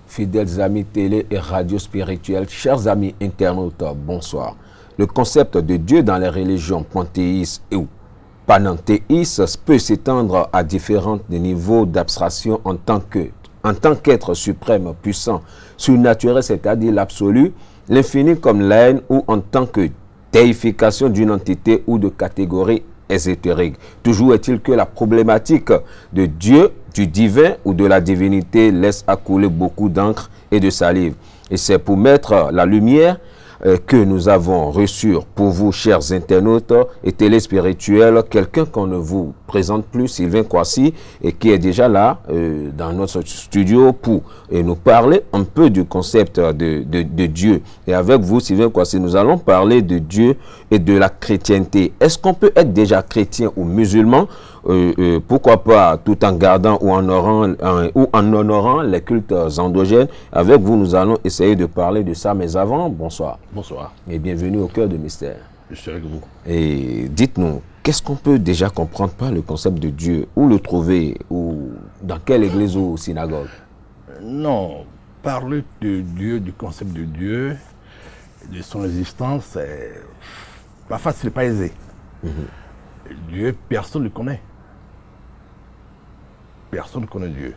Fidèles amis télé et radio spirituels, chers amis internautes, bonsoir. Le concept de Dieu dans les religions panthéistes ou panenthéistes peut s'étendre à différents niveaux d'abstraction en tant qu'être suprême, puissant, surnaturel, c'est-à-dire l'absolu, l'infini comme la haine, ou en tant que déification d'une entité ou de catégorie ésotérique. Toujours est-il que la problématique de Dieu, du divin ou de la divinité laisse accouler beaucoup d'encre et de salive. Et c'est pour mettre la lumière que nous avons reçu pour vous, chers internautes et téléspirituels, quelqu'un qu'on ne vous présente plus, Sylvain Kouassi, et qui est déjà là dans notre studio pour nous parler un peu du concept de Dieu. Et avec vous, Sylvain Kouassi, nous allons parler de Dieu et de la chrétienté. Est-ce qu'on peut être déjà chrétien ou musulman? Pourquoi pas, tout en gardant ou en honorant les cultes endogènes. Avec vous, nous allons essayer de parler de ça. Mais avant, bonsoir. Bonsoir. Et bienvenue au cœur de mystère. Je suis avec vous. Et dites-nous, qu'est-ce qu'on peut déjà comprendre par le concept de Dieu? Où le trouver? Ou dans quelle église ou synagogue? Non, parler de Dieu, du concept de Dieu, de son existence, parfois ce n'est pas aisé. Dieu, personne ne le connaît. Personne ne connaît Dieu.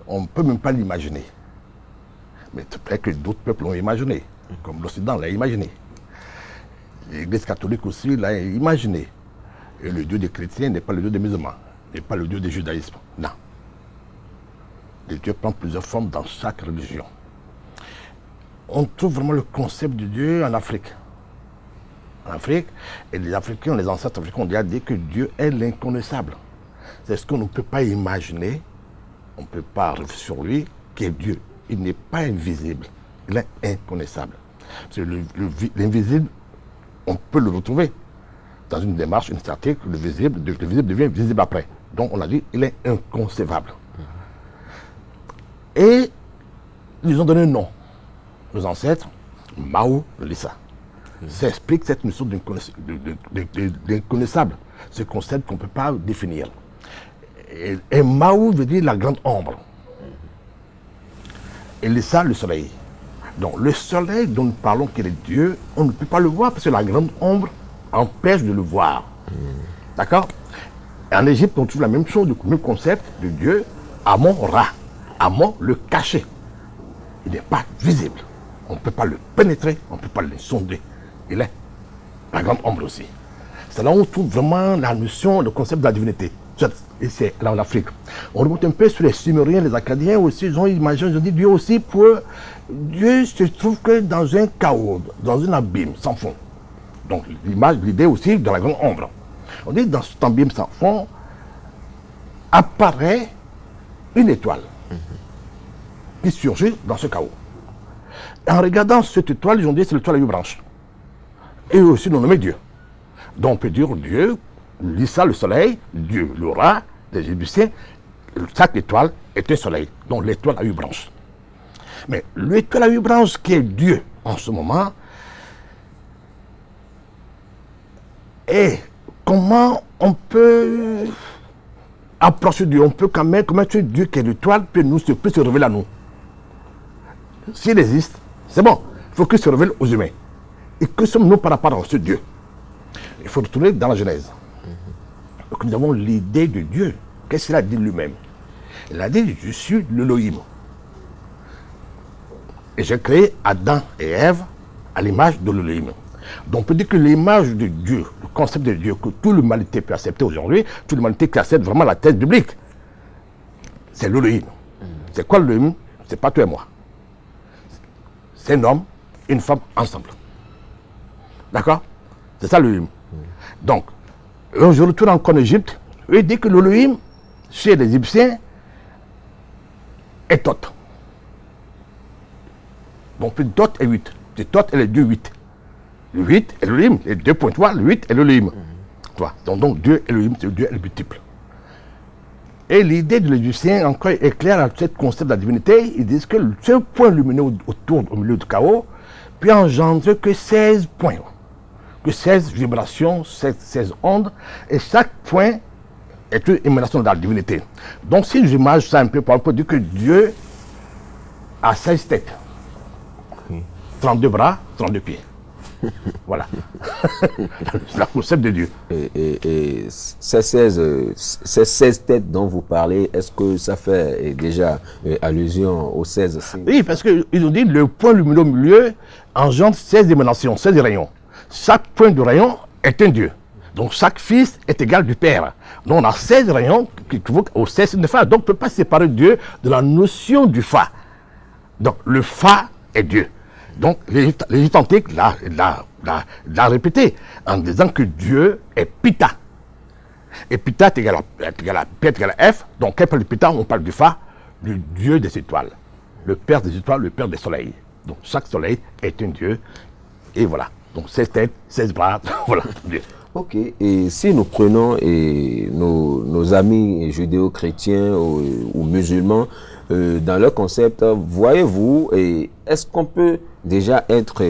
On ne peut même pas l'imaginer. Mais peut-être que d'autres peuples l'ont imaginé, comme l'Occident l'a imaginé. L'Église catholique aussi l'a imaginé. Et le Dieu des chrétiens n'est pas le Dieu des musulmans, n'est pas le Dieu du judaïsme. Non. Le Dieu prend plusieurs formes dans chaque religion. On trouve vraiment le concept de Dieu en Afrique. En Afrique, et les Africains, les ancêtres africains ont déjà dit que Dieu est l'inconnaissable. C'est ce qu'on ne peut pas imaginer, on ne peut pas réfléchir sur lui, qui est Dieu. Il n'est pas invisible, il est inconnaissable. Parce que l'invisible, on peut le retrouver dans une démarche initiatique, le visible devient visible après. Donc on a dit, il est inconcevable. Et ils ont donné un nom. Nos ancêtres, Mao Lissa. Ça explique cette notion d'inconnaissable, ce concept qu'on ne peut pas définir. Et Mao veut dire la grande ombre. Et Lissa, le soleil. Donc le soleil dont nous parlons qu'il est Dieu, on ne peut pas le voir parce que la grande ombre empêche de le voir. D'accord? En Égypte, on trouve la même chose, le même concept de Dieu, Amon-Ra. Amon, le caché. Il n'est pas visible. On ne peut pas le pénétrer, on ne peut pas le sonder. Il est la grande ombre aussi. C'est là où on trouve vraiment la notion, le concept de la divinité. Et c'est là en Afrique. On remonte un peu sur les Sumériens, les Acadiens aussi, ils ont imaginé, ils ont dit Dieu aussi pour... Dieu se trouve que dans un chaos, dans un abîme sans fond. Donc l'idée aussi de la grande ombre. On dit dans cet abîme sans fond apparaît une étoile qui surgit dans ce chaos. En regardant cette étoile, ils ont dit c'est l'étoile à 8 branches. Et eux aussi l'ont nommé Dieu. Donc on peut dire Dieu, Lissa le soleil, Dieu le rat, les Égyptiens, chaque étoile est un soleil. Donc l'étoile à 8 branches. Mais l'étoile à 8 branches qui est Dieu en ce moment, et comment on peut approcher Dieu? On peut quand même, comment ce Dieu qui est l'étoile peut se révéler à nous? S'il existe, c'est bon, il faut qu'il se révèle aux humains. Et que sommes-nous par rapport à ce Dieu? Il faut retourner dans la Genèse. Donc nous avons l'idée de Dieu. Qu'est-ce qu'il a dit lui-même? Il a dit, je suis l'Elohim. Et j'ai créé Adam et Ève à l'image de l'Elohim. Donc on peut dire que l'image de Dieu, le concept de Dieu que toute l'humanité peut accepter aujourd'hui, toute l'humanité qui accepte vraiment la thèse biblique, c'est l'Elohim. C'est quoi l'Elohim? C'est pas toi et moi. C'est un homme, une femme ensemble. D'accord? C'est ça l'Elohim. Donc, je retourne encore en Égypte, eux disent que l'Elohim, chez les Égyptiens, est Thoth. Donc, Thoth est 8. Thoth est le Dieu 8. Le 8 est l'Elohim, les deux points, le 8 est l'Elohim. Donc, Dieu Elohim, c'est Dieu est le multiple. Et l'idée de l'Égyptien encore est claire à ce concept de la divinité. Ils disent que ce point lumineux au milieu du chaos peut engendrer que 16 points, que 16 vibrations, 16 ondes, et chaque point est une émanation de la divinité. Donc si j'imagine ça un peu, on peut dire que Dieu a 16 têtes, 32 bras, 32 pieds. Voilà. C'est le concept de Dieu. Et ces 16 têtes dont vous parlez, est-ce que ça fait déjà allusion aux 16 signes? Oui, parce qu'ils nous disent que le point lumineux au milieu engendre 16 émanations, 16 rayons. Chaque point de rayon est un Dieu. Donc chaque fils est égal du Père. Donc on a 16 rayons qui équivaut aux 16 signes de Fa. Donc on ne peut pas séparer Dieu de la notion du Fa. Donc le Fa est Dieu. Donc l'Égypte antique l'a répété en disant que Dieu est Pita. Et Pita est égal à P est égal à F. Donc quand on parle de Pita, on parle du Fa, le Dieu des étoiles. Le Père des étoiles, le Père des soleils. Donc chaque soleil est un Dieu. Et voilà. Donc 16 têtes, 16 bras, voilà, Dieu. Ok, et si nous prenons nos amis judéo-chrétiens ou musulmans, dans leur concept, voyez-vous, est-ce qu'on peut déjà être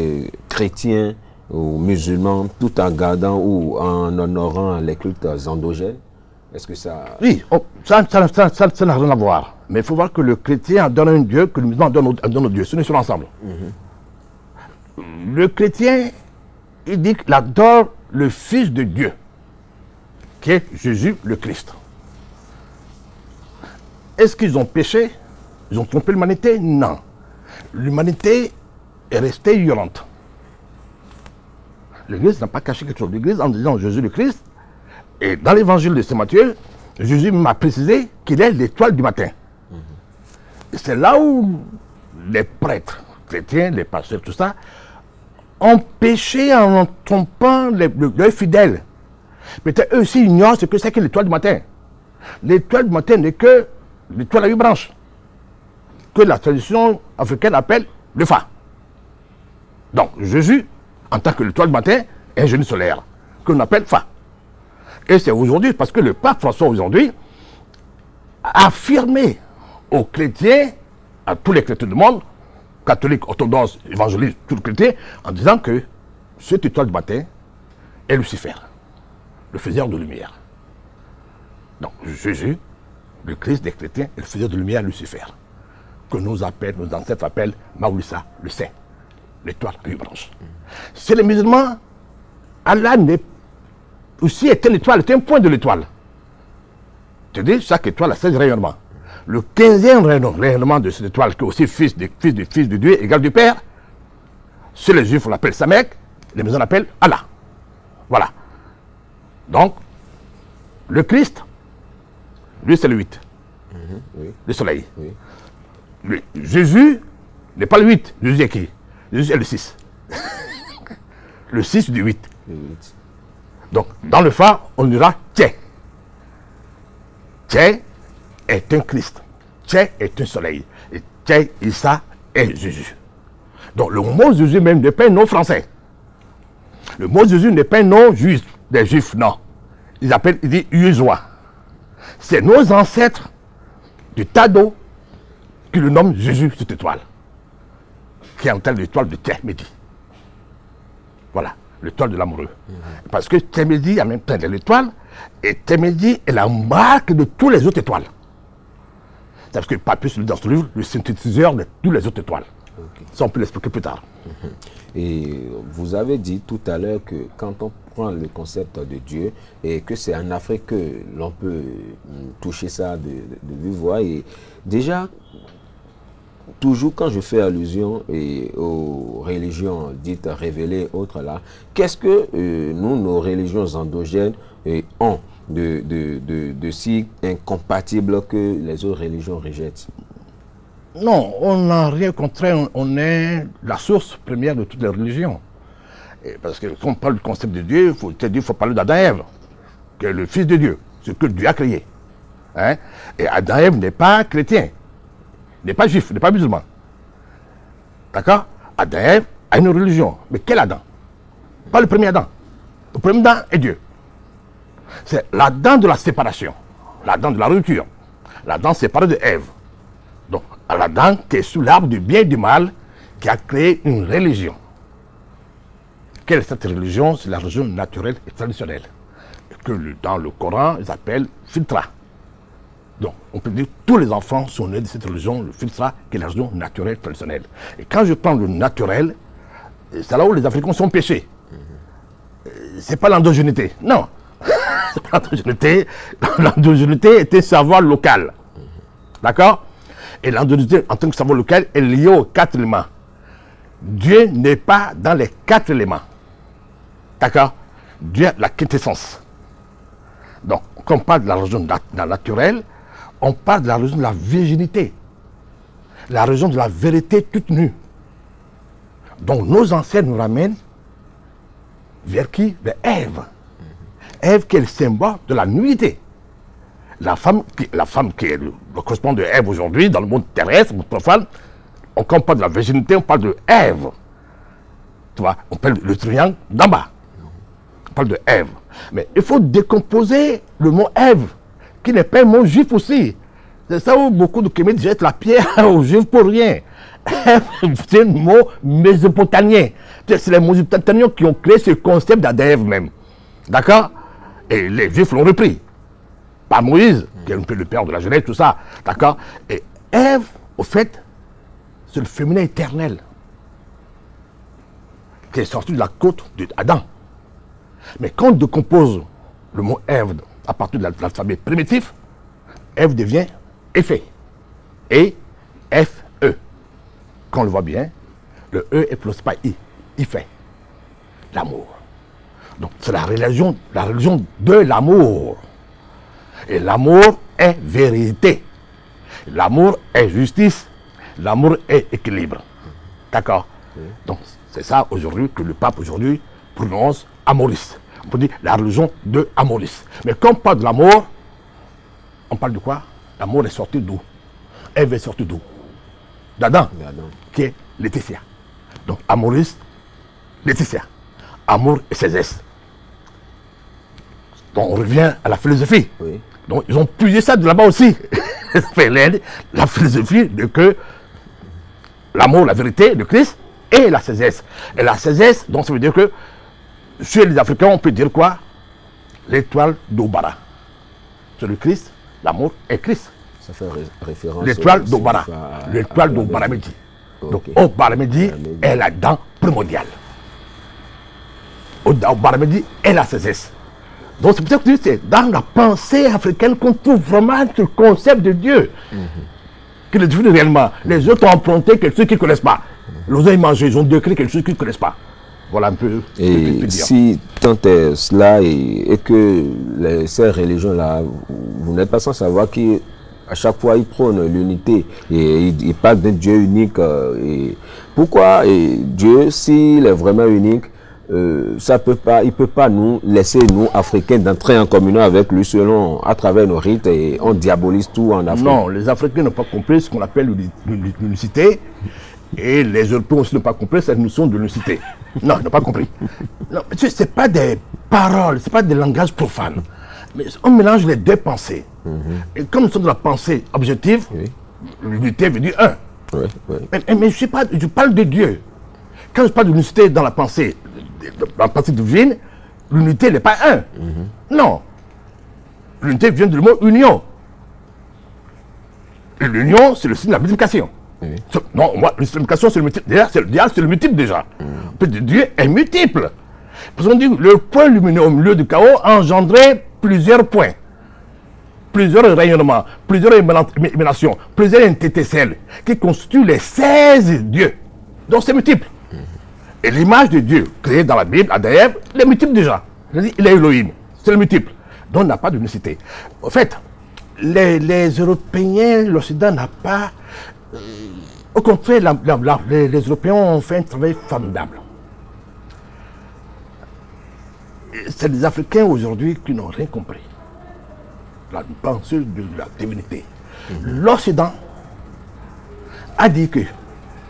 chrétien ou musulman tout en gardant ou en honorant les cultes endogènes? Est-ce que ça... Oui, ça n'a rien à voir. Mais il faut voir que le chrétien donne un Dieu, que le musulman donne un Dieu. Ce n'est sur l'ensemble. Le chrétien, il dit qu'il adore le Fils de Dieu, qui est Jésus le Christ. Est-ce qu'ils ont péché? Ils ont trompé l'humanité? Non. L'humanité est restée ignorante. L'Église n'a pas caché quelque chose. L'Église, en disant Jésus le Christ, et dans l'évangile de Saint Matthieu, Jésus m'a précisé qu'il est l'étoile du matin. Et c'est là où les prêtres chrétiens, les pasteurs, tout ça, ont péché en trompant les fidèles. Peut-être eux aussi ignorent ce que c'est que l'étoile du matin. L'étoile du matin n'est que l'étoile à 8 branches, que la tradition africaine appelle le Fa. Donc Jésus, en tant que l'étoile du matin, est un génie solaire, que l'on appelle Fa. Et c'est aujourd'hui, parce que le pape François aujourd'hui a affirmé aux chrétiens, à tous les chrétiens du monde, catholiques, orthodoxes, évangélistes, tous les chrétiens, en disant que cette étoile du matin est Lucifer, le faiseur de lumière. Donc Jésus, le Christ des chrétiens, est le faiseur de lumière Lucifer, que nos ancêtres appellent Maoulissa, le Saint, l'étoile à 8 branches. Chez les musulmans, Allah aussi est une étoile, est un point de l'étoile. C'est-à-dire, chaque étoile a 16 rayonnements. Le 15e rayonnement de cette étoile, qui est aussi fils de Dieu, égal du Père, chez les Juifs, on l'appelle Samek, les musulmans l'appellent Allah. Voilà. Donc, le Christ, lui, c'est le 8. Oui. Le soleil. Oui. Jésus n'est pas le 8. Jésus est qui? Jésus est le 6. Le 6 du 8. Le 8. Donc, dans le Fa, on dira Tché. Tché est un Christ. Tché est un soleil. Et Tché, Issa est Jésus. Donc, le mot Jésus même n'est pas un nom français. Le mot Jésus n'est pas un nom juif, des Juifs, non. Il dit Yeshua. C'est nos ancêtres du Tado qui le nomment Jésus, cette étoile, qui est en telle l'étoile de Tché-Medi. Voilà, l'étoile de l'amoureux. Parce que Tché-Medi, en même temps, est l'étoile, et Tché-Medi est la marque de toutes les autres étoiles. C'est parce que Papias, dans ce livre, le synthétiseur de toutes les autres étoiles. Okay. Ça, on peut l'expliquer plus tard. Et vous avez dit tout à l'heure que quand on prend le concept de Dieu, et que c'est en Afrique que l'on peut toucher ça de vive voix. Et déjà, toujours quand je fais allusion aux religions dites révélées, autres là, qu'est-ce que nous, nos religions endogènes, ont de si incompatible que les autres religions rejettent? Non, on n'a rien contre, on est la source première de toutes les religions. Et parce que quand on parle du concept de Dieu, il faut parler d'Adam et Ève, qui est le fils de Dieu, ce que Dieu a créé. Hein? Et Adam et Ève n'est pas chrétien, n'est pas juif, n'est pas musulman. D'accord? Adam et Ève a une religion. Mais quel Adam? Pas le premier Adam. Le premier Adam est Dieu. C'est l'Adam de la séparation, l'Adam de la rupture. L'Adam séparé de Ève. Donc, l'Adam qui est sous l'arbre du bien et du mal, qui a créé une religion. Quelle est cette religion? C'est la religion naturelle et traditionnelle. Que dans le Coran, ils appellent Fitra. Donc, on peut dire que tous les enfants sont nés de cette religion, le Fitra, qui est la religion naturelle traditionnelle. Et quand je prends le naturel, c'est là où les Africains sont péchés. C'est pas l'endogénéité. Non. C'est pas l'endogénéité. L'endogénéité est un savoir local. D'accord? Et l'endogénéité, en tant que savoir local, est liée aux 4 éléments. Dieu n'est pas dans les 4 éléments. D'accord? Dieu a la quintessence. Donc, quand on parle de la religion naturelle, on parle de la religion de la virginité. La religion de la vérité toute nue. Donc, nos ancêtres nous ramènent vers qui? Vers Ève. Ève qui est le symbole de la nullité. La femme qui est le correspond de Ève aujourd'hui, dans le monde terrestre, le monde profane, quand on parle de la virginité, on parle de Ève. Tu vois, on parle le triangle d'en bas. On parle de Ève. Mais il faut décomposer le mot Ève, qui n'est pas un mot juif aussi. C'est ça où beaucoup de Kémites jettent la pierre aux juifs pour rien. Ève, c'est un mot mésopotamien. C'est les Mésopotamiens qui ont créé ce concept d'Ève même. D'accord? Et les juifs l'ont repris. Par Moïse, qui est un peu le père de la jeunesse, tout ça. D'accord? Et Ève, au fait, c'est le féminin éternel qui est sorti de la côte d'Adam. Mais quand on décompose le mot Ève à partir de l'alphabet primitif, Ève devient Ephé. Et F-E. Quand on le voit bien, le E est plus pas I. Il fait l'amour. Donc c'est la religion de l'amour. Et l'amour est vérité. L'amour est justice. L'amour est équilibre. D'accord? Donc c'est ça aujourd'hui que le pape aujourd'hui prononce Amoris. On peut dire la religion de Amoris. Mais quand on parle de l'amour, on parle de quoi? L'amour est sorti d'où? Ève est sortie d'où? D'Adam, qui est Laetitia. Donc Amoris, Laetitia. Amour et Césès. Donc on revient à la philosophie. Oui. Donc ils ont puisé ça de là-bas aussi. La philosophie de que l'amour, la vérité de Christ et la Césès. Et la Césès, donc ça veut dire que chez les Africains, on peut dire quoi? L'étoile d'Obara. C'est le Christ, l'amour est Christ. Ça fait référence l'étoile d'Obara. L'étoile d'Obara Medi. Donc Obara Medi est la dent primordiale. Obara Medi est la Césès. Donc c'est pour ça que c'est dans la pensée africaine qu'on trouve vraiment ce concept de Dieu. Qui est devenu réellement. Les autres ont emprunté quelque chose qu'ils ne connaissent pas. Les autres ont mangé, ils ont décrit quelque chose qu'ils ne connaissent pas. Voilà un peu ce que je peux dire. Si tant est cela et que ces religions-là, vous n'êtes pas sans savoir qu'à chaque fois ils prônent l'unité et ils parlent d'un Dieu unique. Et pourquoi Dieu, s'il est vraiment unique, il ne peut pas nous laisser, nous, Africains, d'entrer en communion avec lui à travers nos rites et on diabolise tout en Afrique. Non, les Africains n'ont pas compris ce qu'on appelle l'unicité. Et les Européens aussi n'ont pas compris cette notion de l'unicité. Non, ils n'ont pas compris. Ce n'est pas des paroles, ce n'est pas des langages profanes. Mais on mélange les deux pensées. Et comme nous sommes dans la pensée objective, l'unité veut dire un. Mais je parle de Dieu. Quand je parle de l'unicité dans la pensée divine, l'unité n'est pas un. Non. L'unité vient du mot union. Et l'union, c'est le signe de la multiplication. Non, moi, la multiplication, c'est le multiple. Déjà, c'est le multiple déjà. Dieu est multiple. Parce qu'on dit que le point lumineux au milieu du chaos engendrait plusieurs points, plusieurs rayonnements, plusieurs émanations, plusieurs étincelles qui constituent les 16 dieux. Donc c'est multiple. Et l'image de Dieu créée dans la Bible, Adève, il est multiple déjà. Il est Elohim, c'est le multiple. Donc on n'a pas d'unicité. En fait, les Européens, l'Occident n'a pas... au contraire, les Européens ont fait un travail formidable. C'est les Africains aujourd'hui qui n'ont rien compris. La pensée de la divinité. L'Occident a dit que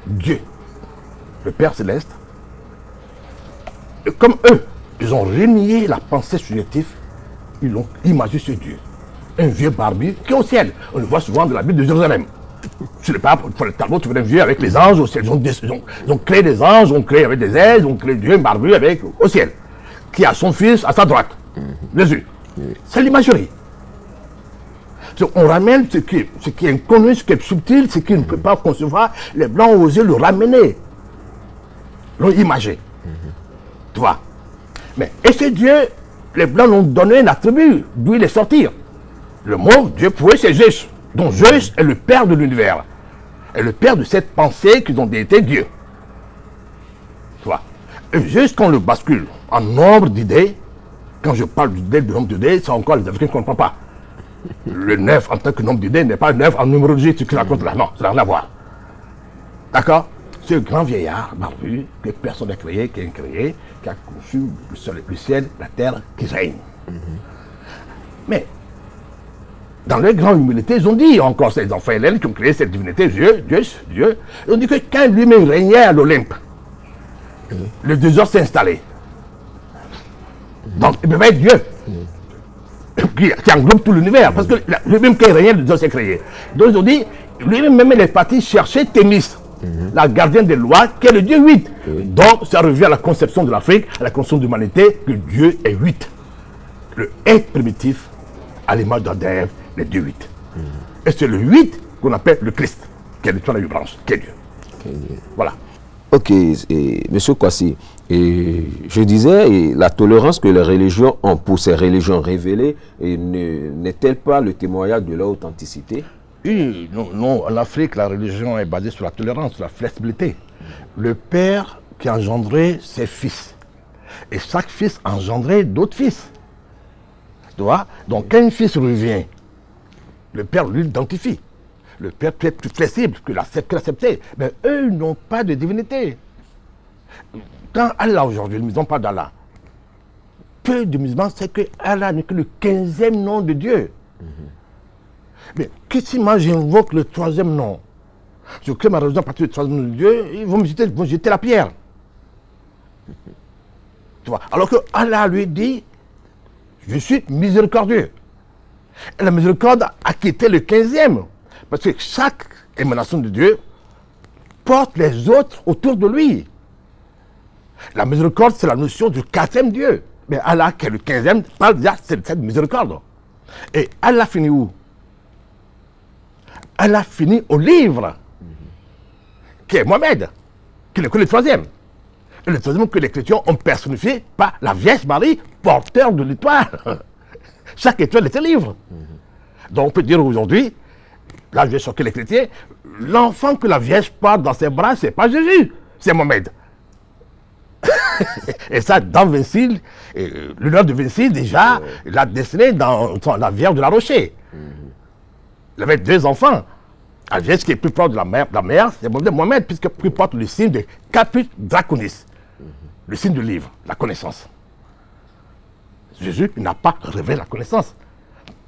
Dieu, le Père Céleste, comme eux, ils ont renié la pensée subjective, ils ont imagé ce Dieu. un vieux barbu qui est au ciel. On le voit souvent dans la Bible de Jérusalem. Sur le pape, pour le tableau, tu vois un vieux avec les anges au ciel. Ils ont créé des anges, ils ont créé avec des ailes, ils ont créé Dieu, un barbu avec au ciel. Qui a son fils à sa droite. Jésus. C'est l'imagerie. On ramène ce qui est inconnu, ce qui est subtil, ce qui ne peut pas concevoir. Les Blancs ont osé le ramener. L'ont imagé. Tu vois. Et ce Dieu, les Blancs l'ont donné un attribut, d'où il est sorti. Le mot Dieu pour eux, c'est Zeus. Donc Zeus est le père de l'univers. Est le père de cette pensée qu'ils ont été Dieu. Tu vois. Et Zeus, quand on le bascule en nombre d'idées, quand je parle de nombre d'idées, c'est encore les Africains qui ne comprennent pas. Le 9 en tant que nombre d'idées n'est pas 9 en numérologie, ce qu'il raconte là. Non, ça n'a rien à voir. D'accord? Ce grand vieillard barbu, que personne n'a créé, qui est incréé, qui a conçu le ciel, la terre, qui règne. Mais, dans leur grande humilité, ils ont dit encore, ces enfants hélènes qui ont créé cette divinité, Dieu, ils ont dit que quand lui-même régnait à l'Olympe, le désordre s'est installé. Donc, il peut pas être Dieu. Qui englobe tout l'univers. Parce que lui-même, quand il régnait, le désordre s'est créé. Donc, ils ont dit, lui-même, il est parti chercher Thémis, la gardienne des lois, qui est le Dieu 8. Donc, ça revient à la conception de l'Afrique, à la conception de l'humanité, que Dieu est 8. Le être primitif, à l'image d'Adam, le Dieu 8. Et c'est le 8 qu'on appelle le Christ, qui est l'étoile à 8 branches, qui est Dieu. Voilà. Ok, Monsieur Kwasi, je disais, la tolérance que les religions ont pour ces religions révélées n'est-elle pas le témoignage de leur authenticité? Oui, non, en Afrique, la religion est basée sur la tolérance, sur la flexibilité. Le père qui engendrait ses fils. Et chaque fils engendrait d'autres fils. Tu vois? Donc, quand un fils revient, le père lui l'identifie. Le père est plus flexible que l'accepter. Mais eux n'ont pas de divinité. Quand Allah aujourd'hui, le musulman parle d'Allah, peu de musulmans savent que Allah n'est que le 15e nom de Dieu. Mais si moi j'invoque le 3e nom, je crée ma religion à partir du 3e nom de Dieu, ils vont me jeter la pierre. Tu vois? Alors que Allah lui dit, je suis miséricordieux. Et la miséricorde a quitté le 15e. Parce que chaque émanation de Dieu porte les autres autour de lui. La miséricorde, c'est la notion du 4e Dieu. Mais Allah, qui est le 15e, parle déjà de cette miséricorde. Et Allah finit où? Allah finit au livre, qui est Mohamed, qui n'est que le 3e. Et le 3e que les chrétiens ont personnifié par la Vierge Marie, porteur de l'étoile. Chaque étoile est un livre. Donc on peut dire aujourd'hui, là je vais choquer les chrétiens, l'enfant que la Vierge porte dans ses bras, c'est pas Jésus, c'est Mohamed. Et ça, dans Vincile, le nom de Vincile, déjà, il a dessiné dans la Vierge de la Rocher. Il avait 2 enfants. La Vierge qui est plus proche de la mère, c'est Mohamed, puisqu'il porte le signe de Caput Draconis, le signe du livre, la connaissance. Jésus n'a pas révélé la connaissance.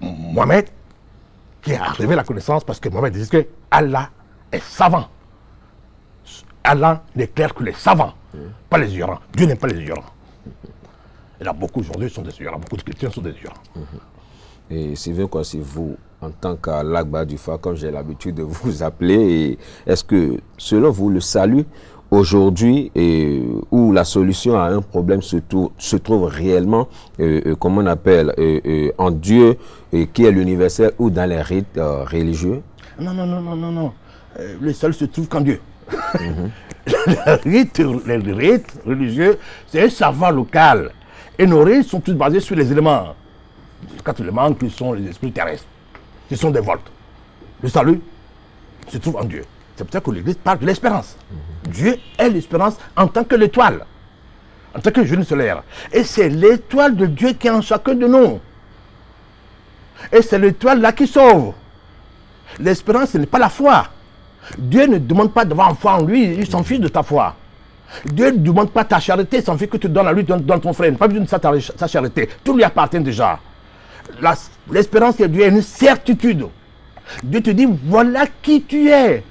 Mohamed, qui a révélé la connaissance, parce que Mohamed dit que Allah est savant. Allah n'éclaire que les savants, pas les ignorants. Dieu n'aime pas les ignorants. Il y a beaucoup aujourd'hui qui sont des ignorants, beaucoup de chrétiens sont des ignorants. Et Sylvain Kwasi, vous, en tant qu'Alagba du Fa, comme j'ai l'habitude de vous appeler, est-ce que, selon vous, le salut aujourd'hui, où la solution à un problème se trouve réellement, comment on appelle, en Dieu, qui est l'universel, ou dans les rites religieux? Non. Le salut se trouve qu'en Dieu. Les rites religieux, c'est un savoir local. Et nos rites sont tous basés sur les éléments. Les 4 éléments qui sont les esprits terrestres, qui sont des volts. Le salut se trouve en Dieu. C'est pour ça que l'Église parle de l'espérance. Dieu est l'espérance en tant que l'étoile, en tant que jeune solaire. Et c'est l'étoile de Dieu qui est en chacun de nous. Et c'est l'étoile là qui sauve. L'espérance, ce n'est pas la foi. Dieu ne demande pas d'avoir foi en lui, il s'en fiche de ta foi. Dieu ne demande pas ta charité, il s'en fiche que tu donnes à lui, donne ton frère. Il n'a pas besoin de sa charité. Tout lui appartient déjà. L'espérance de Dieu est une certitude. Dieu te dit, voilà qui tu es.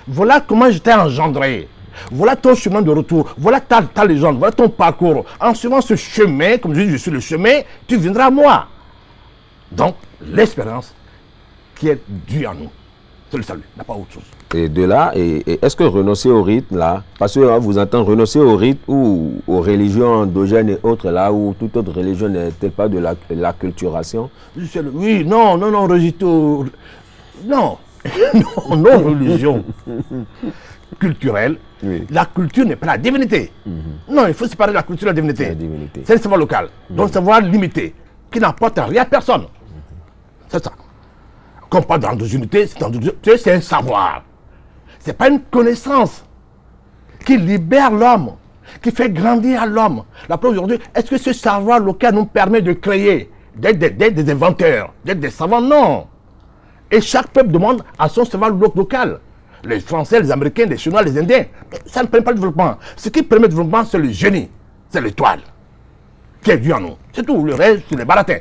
Voilà comment je t'ai engendré. Voilà ton chemin de retour. Voilà ta légende. Voilà ton parcours. En suivant ce chemin, comme je dis, je suis le chemin, tu viendras à moi. Donc, l'espérance qui est due à nous. C'est le salut, il n'y a pas autre chose. Et de là, et est-ce que renoncer au rite, là, parce que vous entendez renoncer au rite ou aux religions endogènes et autres, là, où toute autre religion n'est-elle pas de l'acculturation? Oui, non, rejeter non, non, non, religion culturelle. Oui. La culture n'est pas la divinité. Non, il faut séparer la culture et la divinité. La divinité. C'est le savoir local, donc le savoir limité, qui n'apporte rien à personne. C'est ça. Comme pas d'endogénéité, c'est un savoir. Ce n'est pas une connaissance qui libère l'homme, qui fait grandir l'homme. La preuve aujourd'hui, est-ce que ce savoir local nous permet de créer, d'être des inventeurs, d'être des savants? Non. Et chaque peuple demande à son savoir local. Les Français, les Américains, les Chinois, les Indiens, ça ne permet pas le développement. Ce qui permet le développement, c'est le génie, c'est l'étoile qui est dû en nous. C'est tout, le reste, c'est les baratins.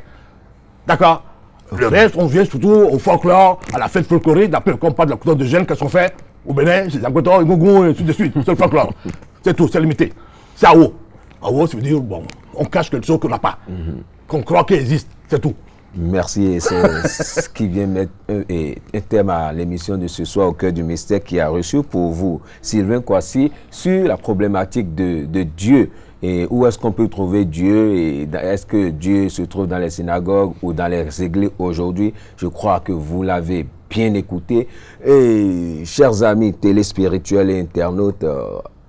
D'accord? Le reste, on vient surtout au folklore, à la fête folklorique, d'après le compas de la culture de jeunes qui sont faits au Bénin, chez Zangoto, Gougou, et ainsi de suite. C'est le folklore. C'est tout, c'est limité. C'est à haut. À haut, ça veut dire, bon, on cache quelque chose qu'on n'a pas, qu'on croit qu'il existe, c'est tout. Merci, et c'est ce qui vient mettre un terme à l'émission de ce soir au cœur du mystère qui a reçu pour vous Sylvain Kouassi sur la problématique de Dieu. Et où est-ce qu'on peut trouver Dieu? Et est-ce que Dieu se trouve dans les synagogues ou dans les églises aujourd'hui? Je crois que vous l'avez bien écouté. Et chers amis téléspirituels et internautes,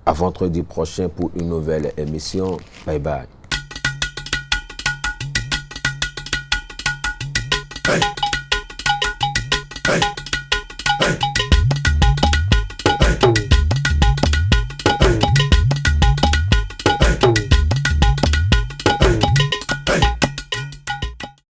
à vendredi prochain pour une nouvelle émission. Bye bye. Hey, hey, hey.